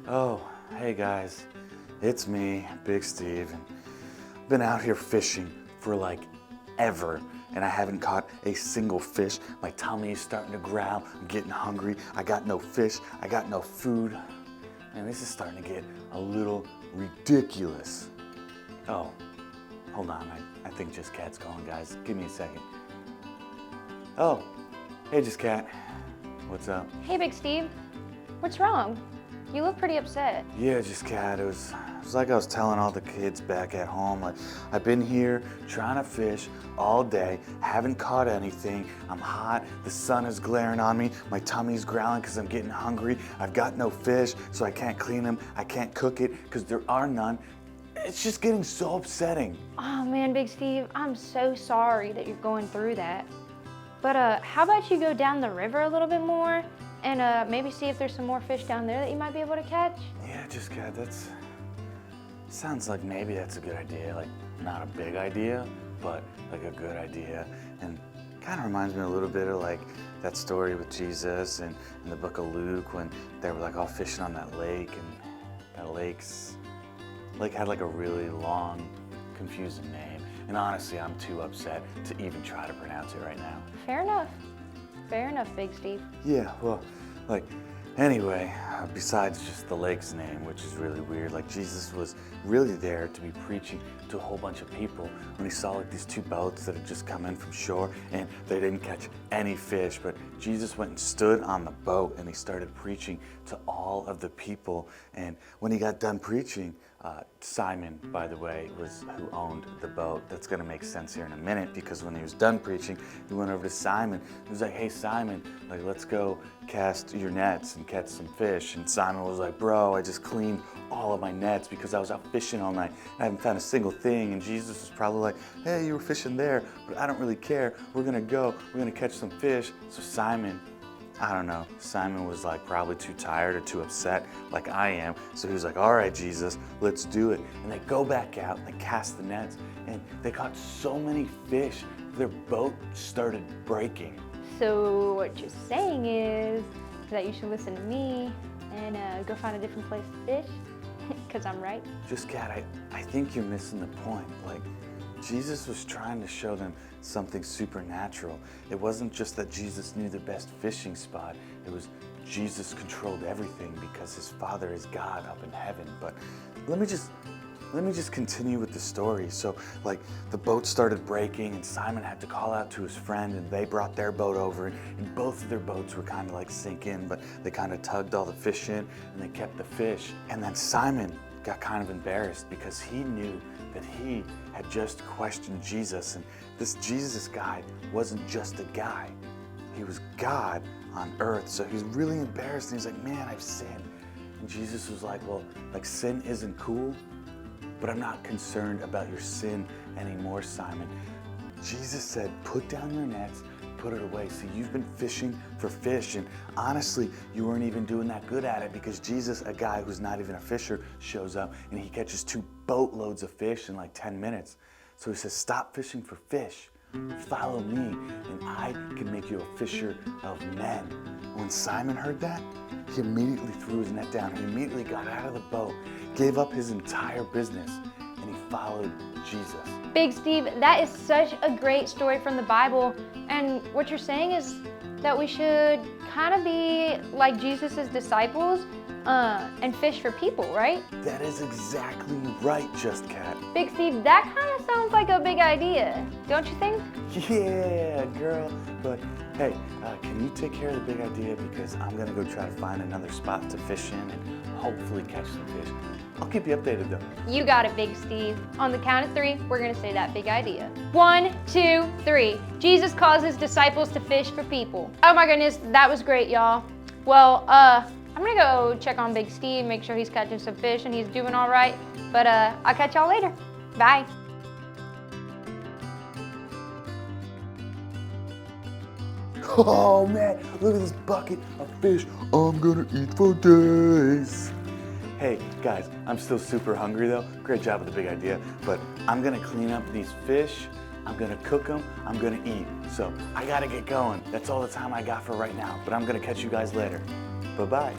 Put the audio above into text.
Oh, hey guys, it's me, Big Steve. I've been out here fishing for like ever, and I haven't caught a single fish. My tummy is starting to growl, I'm getting hungry, I got no fish, I got no food. And this is starting to get a little ridiculous. Oh, hold on, I think Just Cat's calling, guys. Give me a second. Oh, hey Just Cat, what's up? Hey, Big Steve. What's wrong? You look pretty upset. Yeah, Just Cat, it was like I was telling all the kids back at home, like, I've been here trying to fish all day, haven't caught anything, I'm hot, the sun is glaring on me, my tummy's growling because I'm getting hungry, I've got no fish, so I can't clean them, I can't cook it because there are none. It's just getting so upsetting. Oh man, Big Steve, I'm so sorry that you're going through that. But how about you go down the river a little bit more and maybe see if there's some more fish down there that you might be able to catch? Yeah, Just Cat, sounds like maybe that's a good idea. Like, not a big idea, but like a good idea. And kind of reminds me a little bit of like that story with Jesus and in the book of Luke when they were like all fishing on that lake, and that lake had like a really long, confusing name. And honestly, I'm too upset to even try to pronounce it right now. Fair enough. Fair enough, Big Steve. Yeah, well, like, anyway, besides just the lake's name, which is really weird, like Jesus was really there to be preaching to a whole bunch of people when he saw like these two boats that had just come in from shore and they didn't catch any fish, but Jesus went and stood on the boat and he started preaching to all of the people. And when he got done preaching, Simon, by the way, was who owned the boat. That's gonna make sense here in a minute, because when he was done preaching, he went over to Simon. He was like, hey Simon, like, let's go cast your nets and catch some fish. And Simon was like, bro, I just cleaned all of my nets because I was out fishing all night. I haven't found a single thing. And Jesus was probably like, hey, you were fishing there, but I don't really care. We're gonna catch some fish. So Simon, I don't know, Simon was like probably too tired or too upset like I am. So he was like, all right, Jesus, let's do it. And they go back out and they cast the nets and they caught so many fish, their boat started breaking. So what you're saying is that you should listen to me and go find a different place to fish? Because I'm right. Just Cat, I think you're missing the point. Like, Jesus was trying to show them something supernatural. It wasn't just that Jesus knew the best fishing spot. It was Jesus controlled everything because his Father is God up in heaven. But let me just continue with the story. So like the boat started breaking and Simon had to call out to his friend and they brought their boat over and both of their boats were kind of like sinking, but they kind of tugged all the fish in and they kept the fish. And then Simon got kind of embarrassed because he knew that he had just questioned Jesus, and this Jesus guy wasn't just a guy. He was God on earth. So he's really embarrassed and he's like, man, I've sinned. And Jesus was like, well, like sin isn't cool, but I'm not concerned about your sin anymore, Simon. Jesus said, put down your nets, put it away. See, you've been fishing for fish, and honestly, you weren't even doing that good at it because Jesus, a guy who's not even a fisher, shows up and he catches 2 boatloads of fish in like 10 minutes. So he says, stop fishing for fish. Follow me, and I can make you a fisher of men. When Simon heard that, he immediately threw his net down. He immediately got out of the boat, gave up his entire business, and he followed Jesus. Big Steve, that is such a great story from the Bible. And what you're saying is that we should kind of be like Jesus' disciples and fish for people, right? That is exactly right, Just Cat. Big Steve, that kind of sounds like a big idea, don't you think? Yeah, girl. But hey, can you take care of the big idea? Because I'm gonna go try to find another spot to fish in and hopefully catch some fish. I'll keep you updated though. You got it, Big Steve. On the count of 3, we're gonna say that big idea. 1, 2, 3. Jesus calls his disciples to fish for people. Oh my goodness, that was great, y'all. Well, I'm gonna go check on Big Steve, make sure he's catching some fish and he's doing all right. But I'll catch y'all later. Bye. Oh man, look at this bucket of fish I'm gonna eat for days. Hey guys, I'm still super hungry though. Great job with the big idea, but I'm gonna clean up these fish, I'm gonna cook them, I'm gonna eat. So I gotta get going. That's all the time I got for right now, but I'm gonna catch you guys later. Bye-bye.